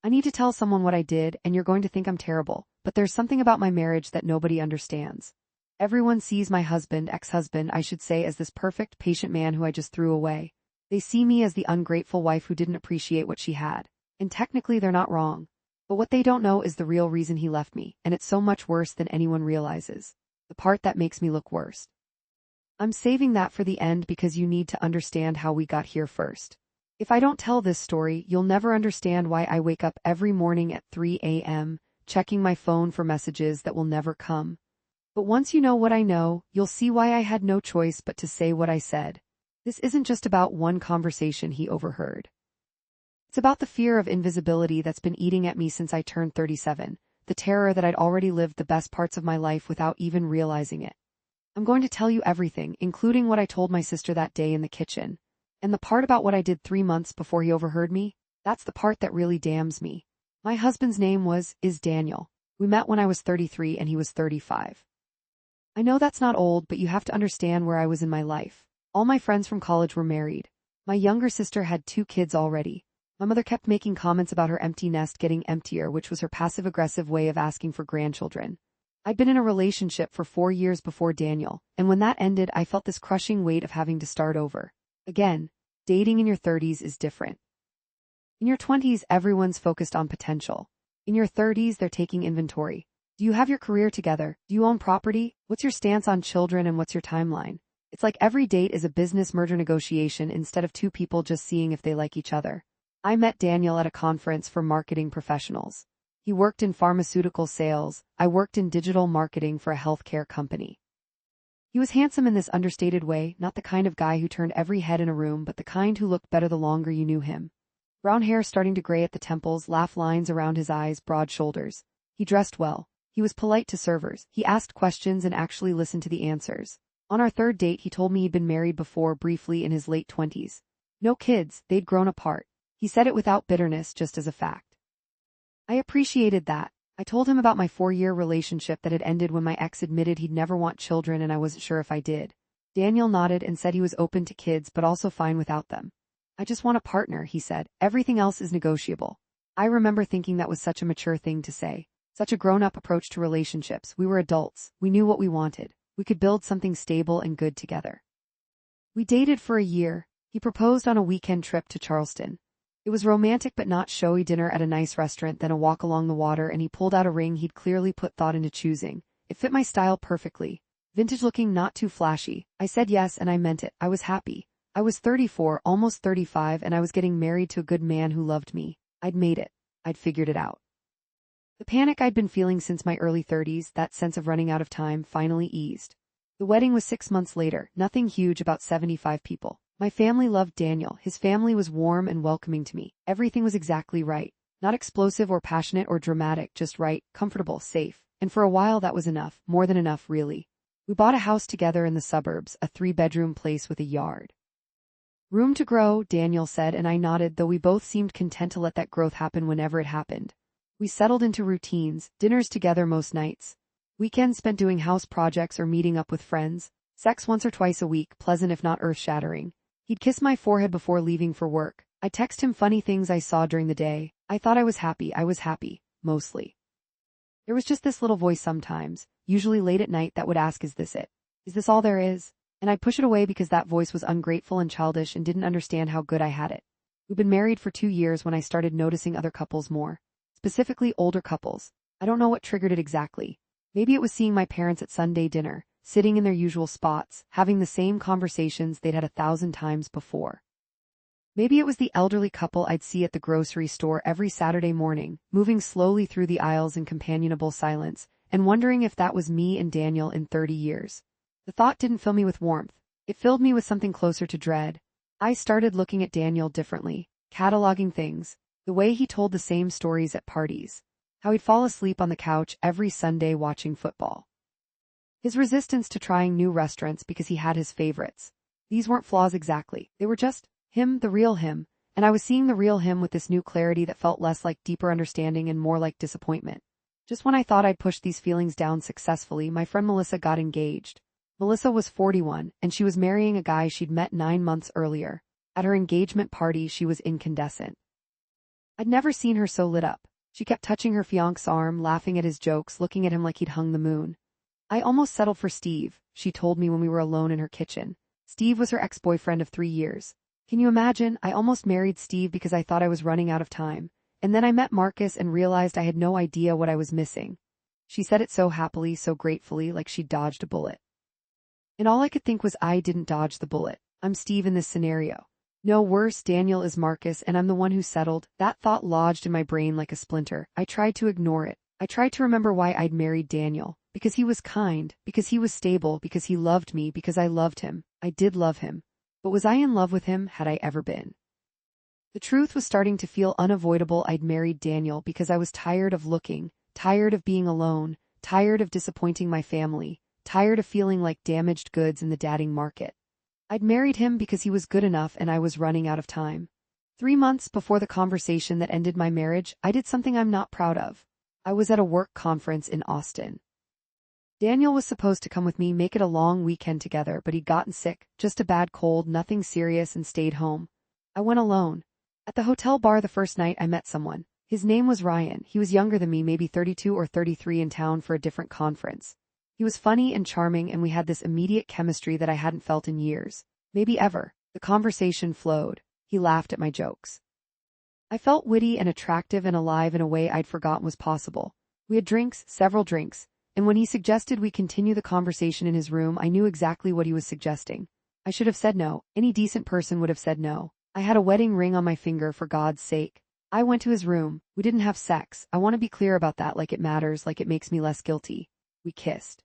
I need to tell someone what I did, and you're going to think I'm terrible, but there's something about my marriage that nobody understands. Everyone sees my husband, ex-husband, I should say, as this perfect, patient man who I just threw away. They see me as the ungrateful wife who didn't appreciate what she had. And technically they're not wrong. But what they don't know is the real reason he left me, and it's so much worse than anyone realizes. The part that makes me look worse. I'm saving that for the end because you need to understand how we got here first. If I don't tell this story, you'll never understand why I wake up every morning at 3 a.m., checking my phone for messages that will never come. But once you know what I know, you'll see why I had no choice but to say what I said. This isn't just about one conversation he overheard. It's about the fear of invisibility that's been eating at me since I turned 37, the terror that I'd already lived the best parts of my life without even realizing it. I'm going to tell you everything, including what I told my sister that day in the kitchen. And the part about what I did 3 months before he overheard me, that's the part that really damns me. My husband's name is Daniel. We met when I was 33 and he was 35. I know that's not old, but you have to understand where I was in my life. All my friends from college were married. My younger sister had 2 kids already. My mother kept making comments about her empty nest getting emptier, which was her passive-aggressive way of asking for grandchildren. I'd been in a relationship for 4 years before Daniel, and when that ended, I felt this crushing weight of having to start over. Again, dating in your 30s is different. In your 20s, everyone's focused on potential. In your 30s, they're taking inventory. Do you have your career together? Do you own property? What's your stance on children and what's your timeline? It's like every date is a business merger negotiation instead of 2 people just seeing if they like each other. I met Daniel at a conference for marketing professionals. He worked in pharmaceutical sales. I worked in digital marketing for a healthcare company. He was handsome in this understated way, not the kind of guy who turned every head in a room, but the kind who looked better the longer you knew him. Brown hair starting to gray at the temples, laugh lines around his eyes, broad shoulders. He dressed well. He was polite to servers. He asked questions and actually listened to the answers. On our 3rd date, he told me he'd been married before, briefly in his late 20s. No kids, they'd grown apart. He said it without bitterness, just as a fact. I appreciated that. I told him about my 4-year relationship that had ended when my ex admitted he'd never want children and I wasn't sure if I did. Daniel nodded and said he was open to kids but also fine without them. I just want a partner, he said. Everything else is negotiable. I remember thinking that was such a mature thing to say. Such a grown-up approach to relationships. We were adults. We knew what we wanted. We could build something stable and good together. We dated for a year. He proposed on a weekend trip to Charleston. It was romantic but not showy, dinner at a nice restaurant, then a walk along the water, and he pulled out a ring he'd clearly put thought into choosing. It fit my style perfectly. Vintage looking, not too flashy. I said yes and I meant it. I was happy. I was 34, almost 35, and I was getting married to a good man who loved me. I'd made it. I'd figured it out. The panic I'd been feeling since my early 30s, that sense of running out of time, finally eased. The wedding was 6 months later, nothing huge, about 75 people. My family loved Daniel. His family was warm and welcoming to me. Everything was exactly right. Not explosive or passionate or dramatic, just right, comfortable, safe. And for a while that was enough, more than enough, really. We bought a house together in the suburbs, a 3-bedroom place with a yard. Room to grow, Daniel said, and I nodded, though we both seemed content to let that growth happen whenever it happened. We settled into routines, dinners together most nights. Weekends spent doing house projects or meeting up with friends. Sex once or twice a week, pleasant if not earth-shattering. He'd kiss my forehead before leaving for work. I'd text him funny things I saw during the day. I thought I was happy, mostly. There was just this little voice sometimes, usually late at night, that would ask, is this it? Is this all there is? And I'd push it away because that voice was ungrateful and childish and didn't understand how good I had it. We'd been married for 2 years when I started noticing other couples more. Specifically older couples. I don't know what triggered it exactly. Maybe it was seeing my parents at Sunday dinner, sitting in their usual spots, having the same conversations they'd had 1,000 times before. Maybe it was the elderly couple I'd see at the grocery store every Saturday morning, moving slowly through the aisles in companionable silence, and wondering if that was me and Daniel in 30 years. The thought didn't fill me with warmth. It filled me with something closer to dread. I started looking at Daniel differently, cataloging things, the way he told the same stories at parties, how he'd fall asleep on the couch every Sunday watching football. His resistance to trying new restaurants because he had his favorites. These weren't flaws exactly. They were just him, the real him, and I was seeing the real him with this new clarity that felt less like deeper understanding and more like disappointment. Just when I thought I'd pushed these feelings down successfully, my friend Melissa got engaged. Melissa was 41, and she was marrying a guy she'd met 9 months earlier. At her engagement party, she was incandescent. I'd never seen her so lit up. She kept touching her fiancé's arm, laughing at his jokes, looking at him like he'd hung the moon. I almost settled for Steve, she told me when we were alone in her kitchen. Steve was her ex-boyfriend of 3 years. Can you imagine? I almost married Steve because I thought I was running out of time. And then I met Marcus and realized I had no idea what I was missing. She said it so happily, so gratefully, like she'd dodged a bullet. And all I could think was I didn't dodge the bullet. I'm Steve in this scenario. No, worse, Daniel is Marcus and I'm the one who settled. That thought lodged in my brain like a splinter. I tried to ignore it. I tried to remember why I'd married Daniel. Because he was kind, because he was stable, because he loved me, because I loved him. I did love him. But was I in love with him? Had I ever been? The truth was starting to feel unavoidable. I'd married Daniel because I was tired of looking, tired of being alone, tired of disappointing my family, tired of feeling like damaged goods in the dating market. I'd married him because he was good enough and I was running out of time. 3 months before the conversation that ended my marriage, I did something I'm not proud of. I was at a work conference in Austin. Daniel was supposed to come with me, make it a long weekend together, but he'd gotten sick, just a bad cold, nothing serious, and stayed home. I went alone. At the hotel bar the first night I met someone. His name was Ryan. He was younger than me, maybe 32 or 33, in town for a different conference. He was funny and charming and we had this immediate chemistry that I hadn't felt in years. Maybe ever. The conversation flowed. He laughed at my jokes. I felt witty and attractive and alive in a way I'd forgotten was possible. We had drinks, several drinks. And when he suggested we continue the conversation in his room, I knew exactly what he was suggesting. I should have said no. Any decent person would have said no. I had a wedding ring on my finger, for God's sake. I went to his room. We didn't have sex. I want to be clear about that, like it matters, like it makes me less guilty. We kissed.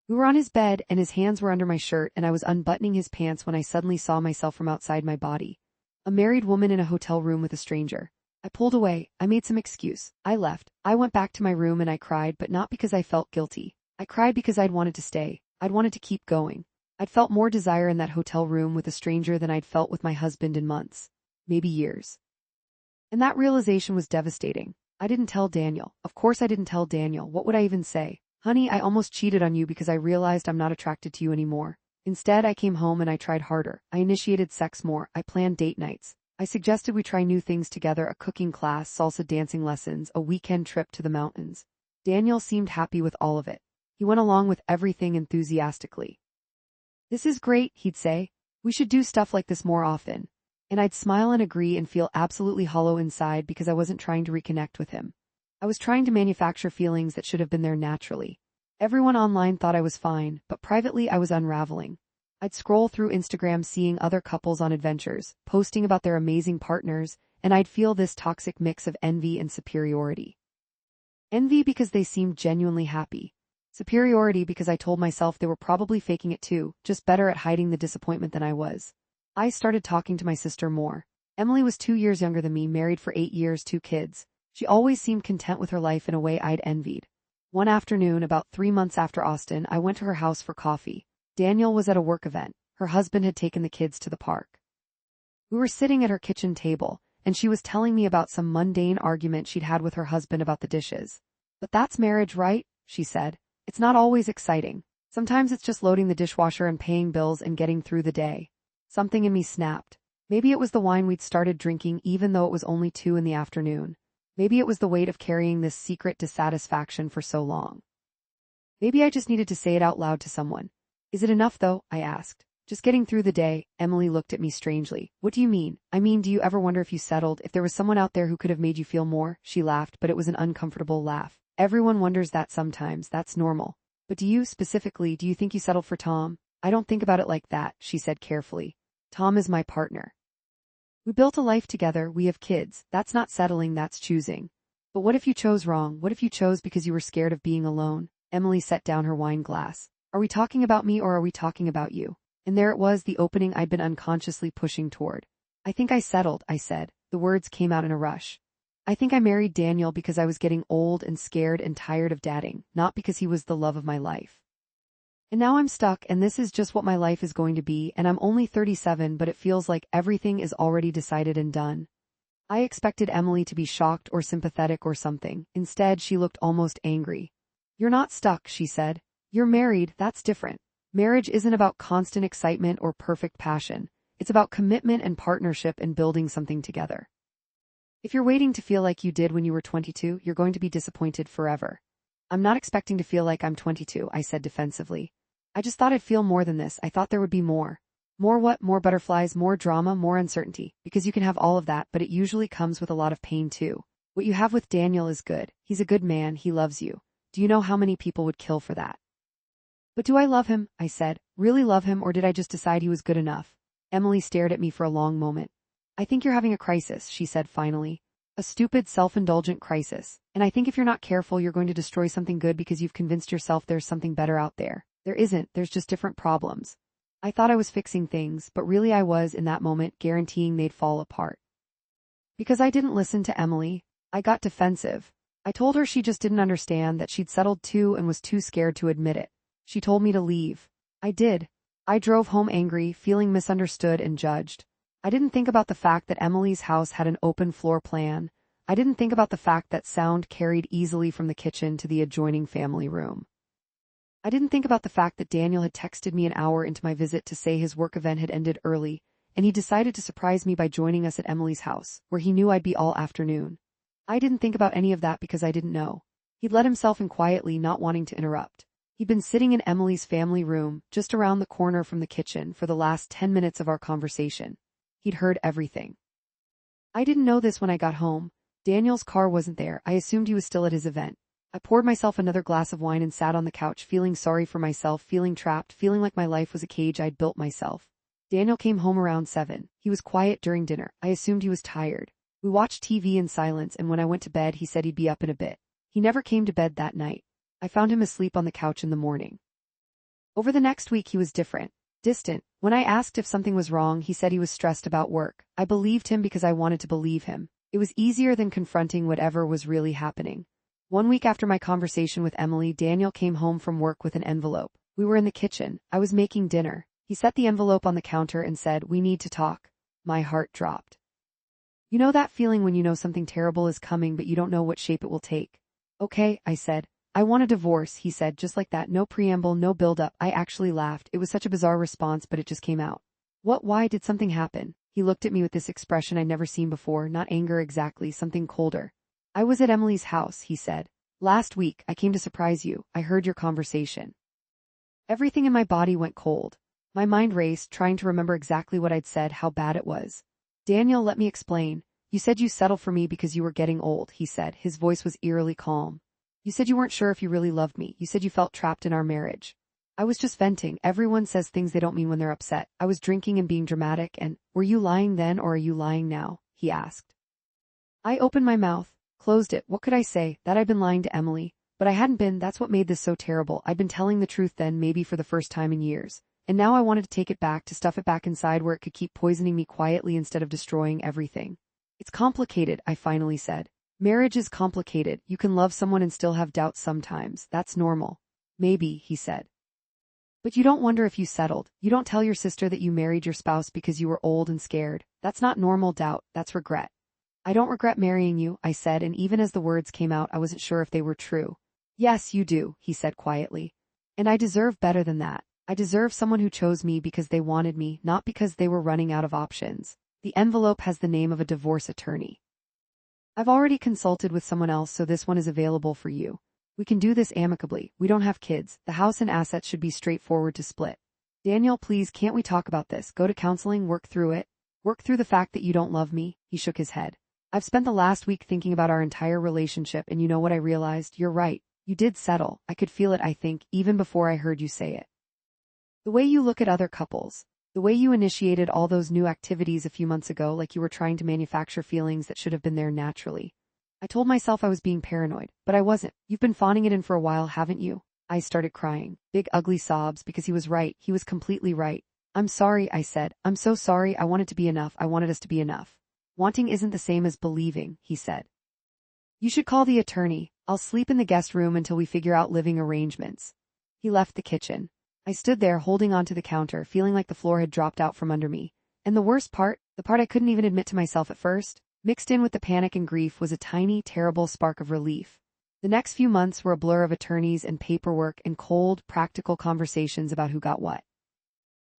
We were on his bed and his hands were under my shirt and I was unbuttoning his pants when I suddenly saw myself from outside my body. A married woman in a hotel room with a stranger. I pulled away. I made some excuse. I left. I went back to my room and I cried, but not because I felt guilty. I cried because I'd wanted to stay. I'd wanted to keep going. I'd felt more desire in that hotel room with a stranger than I'd felt with my husband in months. Maybe years. And that realization was devastating. I didn't tell Daniel. Of course I didn't tell Daniel. What would I even say? Honey, I almost cheated on you because I realized I'm not attracted to you anymore. Instead, I came home and I tried harder. I initiated sex more. I planned date nights. I suggested we try new things together, a cooking class, salsa dancing lessons, a weekend trip to the mountains. Daniel seemed happy with all of it. He went along with everything enthusiastically. This is great, he'd say. We should do stuff like this more often. And I'd smile and agree and feel absolutely hollow inside because I wasn't trying to reconnect with him. I was trying to manufacture feelings that should have been there naturally. Everyone online thought I was fine, but privately I was unraveling. I'd scroll through Instagram seeing other couples on adventures, posting about their amazing partners, and I'd feel this toxic mix of envy and superiority. Envy because they seemed genuinely happy. Superiority because I told myself they were probably faking it too, just better at hiding the disappointment than I was. I started talking to my sister more. Emily was 2 years younger than me, married for 8 years, 2 kids. She always seemed content with her life in a way I'd envied. One afternoon, about 3 months after Austin, I went to her house for coffee. Daniel was at a work event. Her husband had taken the kids to the park. We were sitting at her kitchen table, and she was telling me about some mundane argument she'd had with her husband about the dishes. But that's marriage, right? She said. It's not always exciting. Sometimes it's just loading the dishwasher and paying bills and getting through the day. Something in me snapped. Maybe it was the wine we'd started drinking even though it was only 2 in the afternoon. Maybe it was the weight of carrying this secret dissatisfaction for so long. Maybe I just needed to say it out loud to someone. Is it enough though? I asked. Just getting through the day. Emily looked at me strangely. What do you mean? I mean, do you ever wonder if you settled, if there was someone out there who could have made you feel more? She laughed, but it was an uncomfortable laugh. Everyone wonders that sometimes, that's normal. But do you, specifically, do you think you settled for Tom? I don't think about it like that, she said carefully. Tom is my partner. We built a life together, we have kids. That's not settling, that's choosing. But what if you chose wrong? What if you chose because you were scared of being alone? Emily set down her wine glass. Are we talking about me or are we talking about you? And there it was, the opening I'd been unconsciously pushing toward. I think I settled, I said. The words came out in a rush. I think I married Daniel because I was getting old and scared and tired of dating, not because he was the love of my life. And now I'm stuck and this is just what my life is going to be, and I'm only 37, but it feels like everything is already decided and done. I expected Emily to be shocked or sympathetic or something. Instead, she looked almost angry. You're not stuck, she said. You're married, that's different. Marriage isn't about constant excitement or perfect passion. It's about commitment and partnership and building something together. If you're waiting to feel like you did when you were 22, you're going to be disappointed forever. I'm not expecting to feel like I'm 22, I said defensively. I just thought I'd feel more than this. I thought there would be more. More what? More butterflies, more drama, more uncertainty. Because you can have all of that, but it usually comes with a lot of pain too. What you have with Daniel is good. He's a good man, he loves you. Do you know how many people would kill for that? But do I love him? I said. Really love him, or did I just decide he was good enough? Emily stared at me for a long moment. I think you're having a crisis, she said finally. A stupid, self-indulgent crisis. And I think if you're not careful, you're going to destroy something good because you've convinced yourself there's something better out there. There isn't, there's just different problems. I thought I was fixing things, but really I was, in that moment, guaranteeing they'd fall apart. Because I didn't listen to Emily, I got defensive. I told her she just didn't understand, that she'd settled too and was too scared to admit it. She told me to leave. I did. I drove home angry, feeling misunderstood and judged. I didn't think about the fact that Emily's house had an open floor plan. I didn't think about the fact that sound carried easily from the kitchen to the adjoining family room. I didn't think about the fact that Daniel had texted me an hour into my visit to say his work event had ended early, and he decided to surprise me by joining us at Emily's house, where he knew I'd be all afternoon. I didn't think about any of that because I didn't know. He'd let himself in quietly, not wanting to interrupt. He'd been sitting in Emily's family room, just around the corner from the kitchen, for the last 10 minutes of our conversation. He'd heard everything. I didn't know this when I got home. Daniel's car wasn't there. I assumed he was still at his event. I poured myself another glass of wine and sat on the couch, feeling sorry for myself, feeling trapped, feeling like my life was a cage I'd built myself. Daniel came home around 7. He was quiet during dinner. I assumed he was tired. We watched TV in silence, and when I went to bed, he said he'd be up in a bit. He never came to bed that night. I found him asleep on the couch in the morning. Over the next week he was different, distant. When I asked if something was wrong, he said he was stressed about work. I believed him because I wanted to believe him. It was easier than confronting whatever was really happening. 1 week after my conversation with Emily, Daniel came home from work with an envelope. We were in the kitchen. I was making dinner. He set the envelope on the counter and said, "We need to talk." My heart dropped. You know that feeling when you know something terrible is coming but you don't know what shape it will take? Okay, I said. I want a divorce, he said, just like that, no preamble, no build-up. I actually laughed. It was such a bizarre response, but it just came out. What? Why? Did something happen? He looked at me with this expression I'd never seen before, not anger exactly, something colder. I was at Emily's house, he said. Last week, I came to surprise you. I heard your conversation. Everything in my body went cold. My mind raced, trying to remember exactly what I'd said, how bad it was. Daniel, let me explain. You said you settled for me because you were getting old, he said. His voice was eerily calm. You said you weren't sure if you really loved me. You said you felt trapped in our marriage. I was just venting. Everyone says things they don't mean when they're upset. I was drinking and being dramatic, and were you lying then or are you lying now? He asked. I opened my mouth, closed it. What could I say? That I'd been lying to Emily. But I hadn't been. That's what made this so terrible. I'd been telling the truth then, maybe for the first time in years. And now I wanted to take it back, to stuff it back inside where it could keep poisoning me quietly instead of destroying everything. It's complicated, I finally said. Marriage is complicated. You can love someone and still have doubts sometimes. That's normal. Maybe, he said. But you don't wonder if you settled. You don't tell your sister that you married your spouse because you were old and scared. That's not normal doubt. That's regret. I don't regret marrying you, I said, and even as the words came out, I wasn't sure if they were true. Yes, you do, he said quietly. And I deserve better than that. I deserve someone who chose me because they wanted me, not because they were running out of options. The envelope has the name of a divorce attorney. I've already consulted with someone else, so this one is available for you. We can do this amicably. We don't have kids. The house and assets should be straightforward to split. Daniel, please, can't we talk about this? Go to counseling, work through it. Work through the fact that you don't love me. He shook his head. I've spent the last week thinking about our entire relationship, and you know what I realized? You're right. You did settle. I could feel it, I think, even before I heard you say it. The way you look at other couples. The way you initiated all those new activities a few months ago, like you were trying to manufacture feelings that should have been there naturally. I told myself I was being paranoid, but I wasn't. You've been phoning it in for a while, haven't you? I started crying. Big ugly sobs, because he was right. He was completely right. I'm sorry, I said. I'm so sorry. I wanted to be enough. I wanted us to be enough. Wanting isn't the same as believing, he said. You should call the attorney. I'll sleep in the guest room until we figure out living arrangements. He left the kitchen. I stood there holding onto the counter, feeling like the floor had dropped out from under me. And the worst part, the part I couldn't even admit to myself at first, mixed in with the panic and grief, was a tiny, terrible spark of relief. The next few months were a blur of attorneys and paperwork and cold, practical conversations about who got what.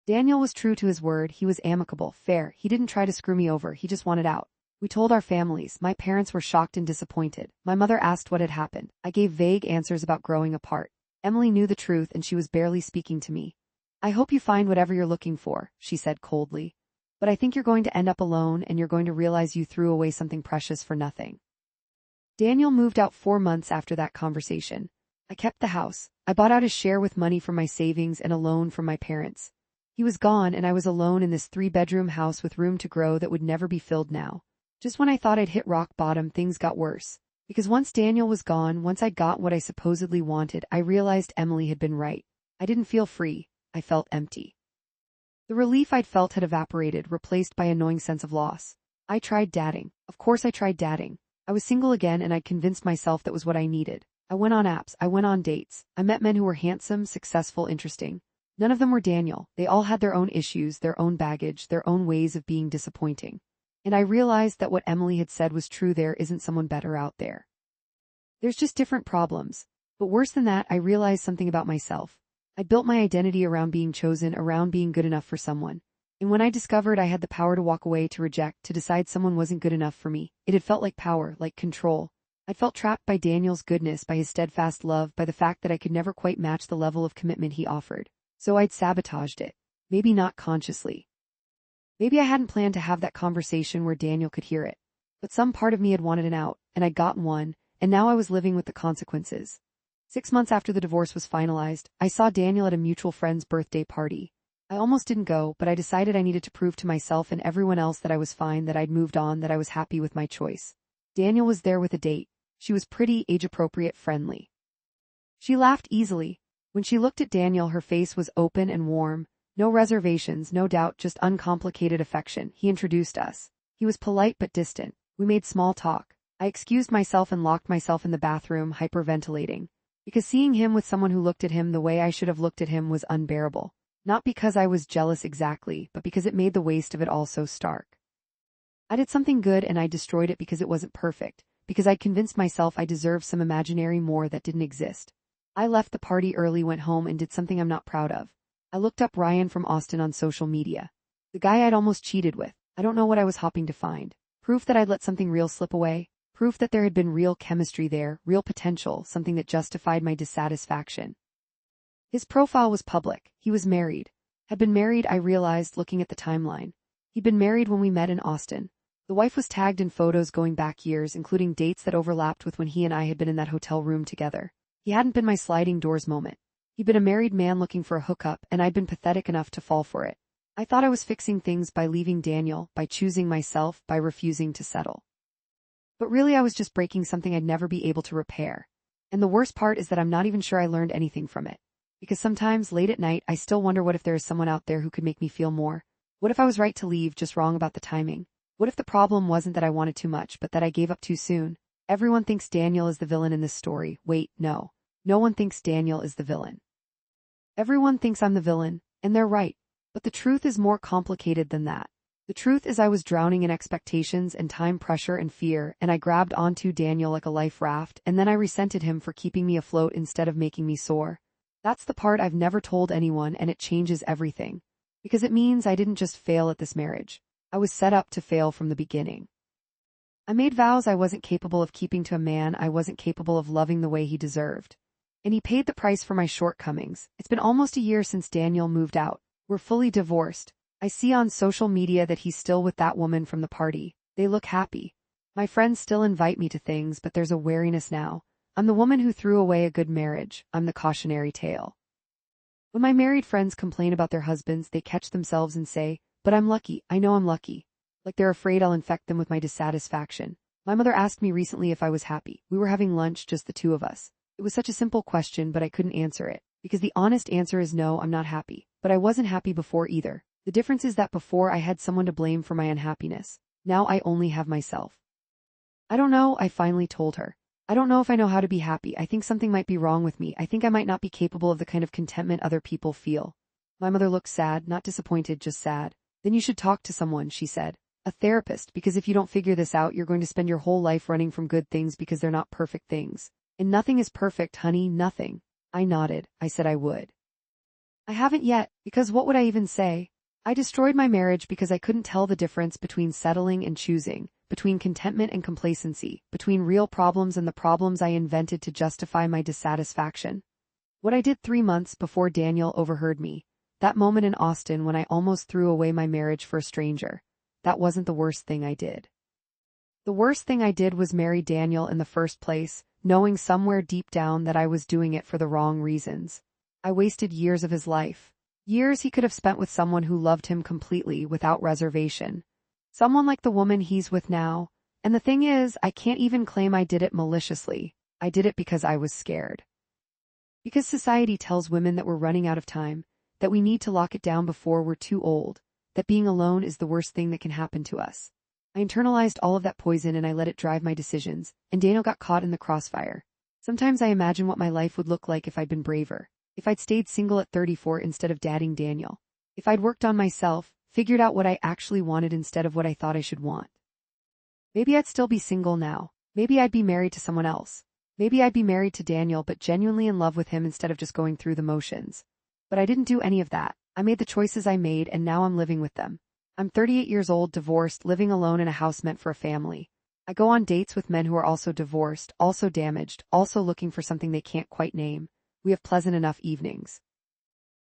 Daniel was true to his word. He was amicable, fair. He didn't try to screw me over. He just wanted out. We told our families. My parents were shocked and disappointed. My mother asked what had happened. I gave vague answers about growing apart. Emily knew the truth and she was barely speaking to me. I hope you find whatever you're looking for, she said coldly. But I think you're going to end up alone and you're going to realize you threw away something precious for nothing. Daniel moved out 4 months after that conversation. I kept the house. I bought out his share with money from my savings and a loan from my parents. He was gone and I was alone in this 3-bedroom house with room to grow that would never be filled now. Just when I thought I'd hit rock bottom, things got worse. Because once Daniel was gone, once I got what I supposedly wanted, I realized Emily had been right. I didn't feel free. I felt empty. The relief I'd felt had evaporated, replaced by a gnawing sense of loss. I tried dating. Of course I tried dating. I was single again and I'd convinced myself that was what I needed. I went on apps. I went on dates. I met men who were handsome, successful, interesting. None of them were Daniel. They all had their own issues, their own baggage, their own ways of being disappointing. And I realized that what Emily had said was true. There isn't someone better out there. There's just different problems. But worse than that, I realized something about myself. I built my identity around being chosen, around being good enough for someone. And when I discovered I had the power to walk away, to reject, to decide someone wasn't good enough for me, it had felt like power, like control. I felt trapped by Daniel's goodness, by his steadfast love, by the fact that I could never quite match the level of commitment he offered. So I'd sabotaged it. Maybe not consciously. Maybe I hadn't planned to have that conversation where Daniel could hear it. But some part of me had wanted an out, and I'd gotten one, and now I was living with the consequences. 6 months after the divorce was finalized, I saw Daniel at a mutual friend's birthday party. I almost didn't go, but I decided I needed to prove to myself and everyone else that I was fine, that I'd moved on, that I was happy with my choice. Daniel was there with a date. She was pretty, age-appropriate, friendly. She laughed easily. When she looked at Daniel, her face was open and warm. No reservations, no doubt, just uncomplicated affection. He introduced us. He was polite but distant. We made small talk. I excused myself and locked myself in the bathroom, hyperventilating. Because seeing him with someone who looked at him the way I should have looked at him was unbearable. Not because I was jealous exactly, but because it made the waste of it all so stark. I did something good and I destroyed it because it wasn't perfect, because I'd convinced myself I deserved some imaginary more that didn't exist. I left the party early, went home, and did something I'm not proud of. I looked up Ryan from Austin on social media. The guy I'd almost cheated with. I don't know what I was hoping to find. Proof that I'd let something real slip away. Proof that there had been real chemistry there, real potential, something that justified my dissatisfaction. His profile was public. He was married. Had been married, I realized, looking at the timeline. He'd been married when we met in Austin. The wife was tagged in photos going back years, including dates that overlapped with when he and I had been in that hotel room together. He hadn't been my sliding doors moment. He'd been a married man looking for a hookup, and I'd been pathetic enough to fall for it. I thought I was fixing things by leaving Daniel, by choosing myself, by refusing to settle. But really I was just breaking something I'd never be able to repair. And the worst part is that I'm not even sure I learned anything from it. Because sometimes, late at night, I still wonder, what if there is someone out there who could make me feel more? What if I was right to leave, just wrong about the timing? What if the problem wasn't that I wanted too much, but that I gave up too soon? Everyone thinks Daniel is the villain in this story. Wait, no. No one thinks Daniel is the villain. Everyone thinks I'm the villain, and they're right. But the truth is more complicated than that. The truth is I was drowning in expectations and time pressure and fear, and I grabbed onto Daniel like a life raft, and then I resented him for keeping me afloat instead of making me soar. That's the part I've never told anyone, and it changes everything. Because it means I didn't just fail at this marriage. I was set up to fail from the beginning. I made vows I wasn't capable of keeping to a man I wasn't capable of loving the way he deserved. And he paid the price for my shortcomings. It's been almost a year since Daniel moved out. We're fully divorced. I see on social media that he's still with that woman from the party. They look happy. My friends still invite me to things, but there's a wariness now. I'm the woman who threw away a good marriage. I'm the cautionary tale. When my married friends complain about their husbands, they catch themselves and say, "But I'm lucky. I know I'm lucky." Like they're afraid I'll infect them with my dissatisfaction. My mother asked me recently if I was happy. We were having lunch, just the two of us. It was such a simple question, but I couldn't answer it. Because the honest answer is no, I'm not happy. But I wasn't happy before either. The difference is that before I had someone to blame for my unhappiness. Now I only have myself. I don't know, I finally told her. I don't know if I know how to be happy. I think something might be wrong with me. I think I might not be capable of the kind of contentment other people feel. My mother looked sad, not disappointed, just sad. Then you should talk to someone, she said. A therapist, because if you don't figure this out, you're going to spend your whole life running from good things because they're not perfect things. And nothing is perfect, honey, nothing. I nodded. I said I would. I haven't yet, because what would I even say? I destroyed my marriage because I couldn't tell the difference between settling and choosing, between contentment and complacency, between real problems and the problems I invented to justify my dissatisfaction. What I did 3 months before Daniel overheard me, that moment in Austin when I almost threw away my marriage for a stranger, that wasn't the worst thing I did. The worst thing I did was marry Daniel in the first place, knowing somewhere deep down that I was doing it for the wrong reasons. I wasted years of his life. Years he could have spent with someone who loved him completely, without reservation. Someone like the woman he's with now. And the thing is, I can't even claim I did it maliciously. I did it because I was scared. Because society tells women that we're running out of time, that we need to lock it down before we're too old, that being alone is the worst thing that can happen to us. I internalized all of that poison and I let it drive my decisions, and Daniel got caught in the crossfire. Sometimes I imagine what my life would look like if I'd been braver, if I'd stayed single at 34 instead of dating Daniel, if I'd worked on myself, figured out what I actually wanted instead of what I thought I should want. Maybe I'd still be single now. Maybe I'd be married to someone else. Maybe I'd be married to Daniel but genuinely in love with him instead of just going through the motions. But I didn't do any of that. I made the choices I made and now I'm living with them. I'm 38 years old, divorced, living alone in a house meant for a family. I go on dates with men who are also divorced, also damaged, also looking for something they can't quite name. We have pleasant enough evenings.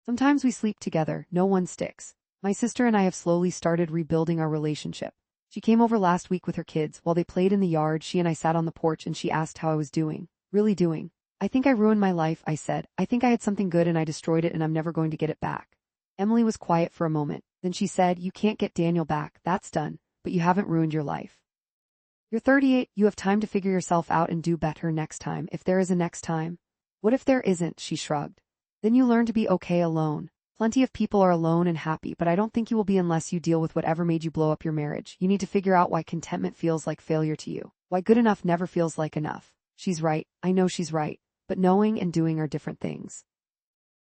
Sometimes we sleep together, no one sticks. My sister and I have slowly started rebuilding our relationship. She came over last week with her kids. While they played in the yard, she and I sat on the porch and she asked how I was doing. Really doing. I think I ruined my life, I said. I think I had something good and I destroyed it and I'm never going to get it back. Emily was quiet for a moment. Then she said, you can't get Daniel back, that's done, but you haven't ruined your life. You're 38, you have time to figure yourself out and do better next time, if there is a next time. What if there isn't, she shrugged. Then you learn to be okay alone. Plenty of people are alone and happy, but I don't think you will be unless you deal with whatever made you blow up your marriage. You need to figure out why contentment feels like failure to you. Why good enough never feels like enough. She's right, I know she's right, but knowing and doing are different things.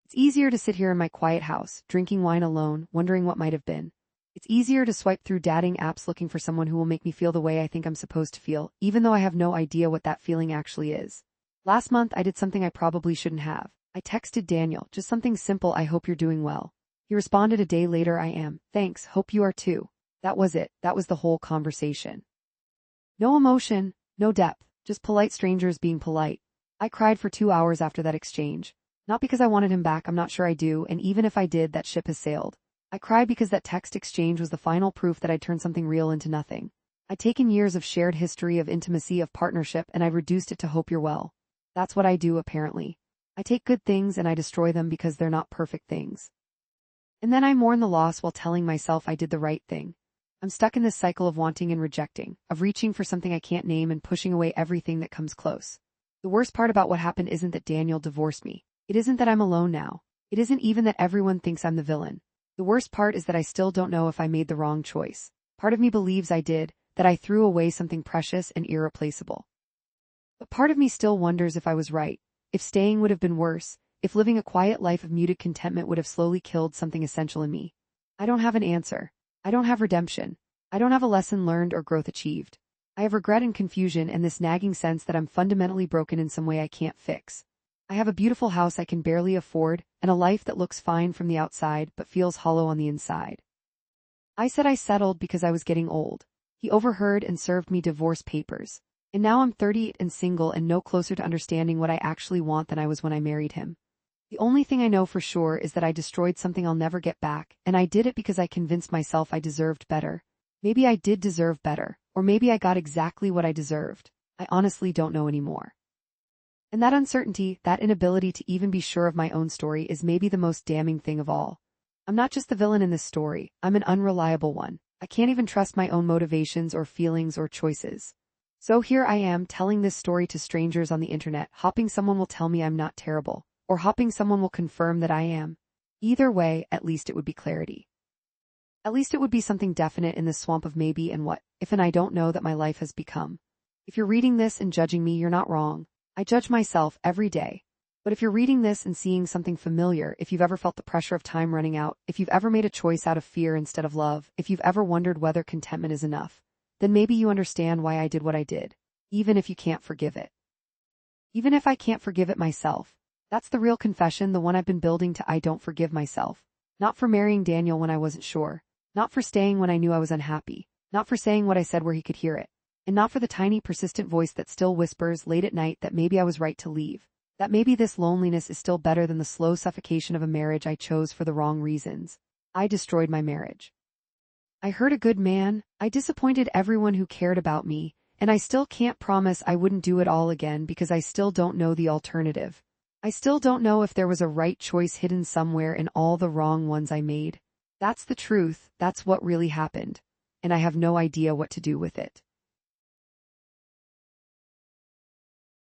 It's easier to sit here in my quiet house, drinking wine alone, wondering what might have been. It's easier to swipe through dating apps looking for someone who will make me feel the way I think I'm supposed to feel, even though I have no idea what that feeling actually is. Last month I did something I probably shouldn't have. I texted Daniel, just something simple, I hope you're doing well. He responded a day later, I am, thanks, hope you are too. That was it, that was the whole conversation. No emotion, no depth, just polite strangers being polite. I cried for 2 hours after that exchange. Not because I wanted him back, I'm not sure I do, and even if I did, that ship has sailed. I cried because that text exchange was the final proof that I'd turned something real into nothing. I'd taken years of shared history, of intimacy, of partnership, and I'd reduced it to hope you're well. That's what I do, apparently. I take good things and I destroy them because they're not perfect things. And then I mourn the loss while telling myself I did the right thing. I'm stuck in this cycle of wanting and rejecting, of reaching for something I can't name and pushing away everything that comes close. The worst part about what happened isn't that Daniel divorced me. It isn't that I'm alone now. It isn't even that everyone thinks I'm the villain. The worst part is that I still don't know if I made the wrong choice. Part of me believes I did, that I threw away something precious and irreplaceable. But part of me still wonders if I was right, if staying would have been worse, if living a quiet life of muted contentment would have slowly killed something essential in me. I don't have an answer. I don't have redemption. I don't have a lesson learned or growth achieved. I have regret and confusion and this nagging sense that I'm fundamentally broken in some way I can't fix. I have a beautiful house I can barely afford, and a life that looks fine from the outside but feels hollow on the inside. I said I settled because I was getting old. He overheard and served me divorce papers. And now I'm 38 and single and no closer to understanding what I actually want than I was when I married him. The only thing I know for sure is that I destroyed something I'll never get back, and I did it because I convinced myself I deserved better. Maybe I did deserve better, or maybe I got exactly what I deserved. I honestly don't know anymore. And that uncertainty, that inability to even be sure of my own story is maybe the most damning thing of all. I'm not just the villain in this story, I'm an unreliable one. I can't even trust my own motivations or feelings or choices. So here I am telling this story to strangers on the internet, hoping someone will tell me I'm not terrible, or hoping someone will confirm that I am. Either way, at least it would be clarity. At least it would be something definite in this swamp of maybe and what, if and I don't know that my life has become. If you're reading this and judging me, you're not wrong. I judge myself every day. But if you're reading this and seeing something familiar, if you've ever felt the pressure of time running out, if you've ever made a choice out of fear instead of love, if you've ever wondered whether contentment is enough, then maybe you understand why I did what I did, even if you can't forgive it. Even if I can't forgive it myself. That's the real confession, the one I've been building to. I don't forgive myself. Not for marrying Daniel when I wasn't sure. Not for staying when I knew I was unhappy. Not for saying what I said where he could hear it. And not for the tiny persistent voice that still whispers late at night that maybe I was right to leave. That maybe this loneliness is still better than the slow suffocation of a marriage I chose for the wrong reasons. I destroyed my marriage. I hurt a good man, I disappointed everyone who cared about me, and I still can't promise I wouldn't do it all again because I still don't know the alternative. I still don't know if there was a right choice hidden somewhere in all the wrong ones I made. That's the truth, that's what really happened. And I have no idea what to do with it.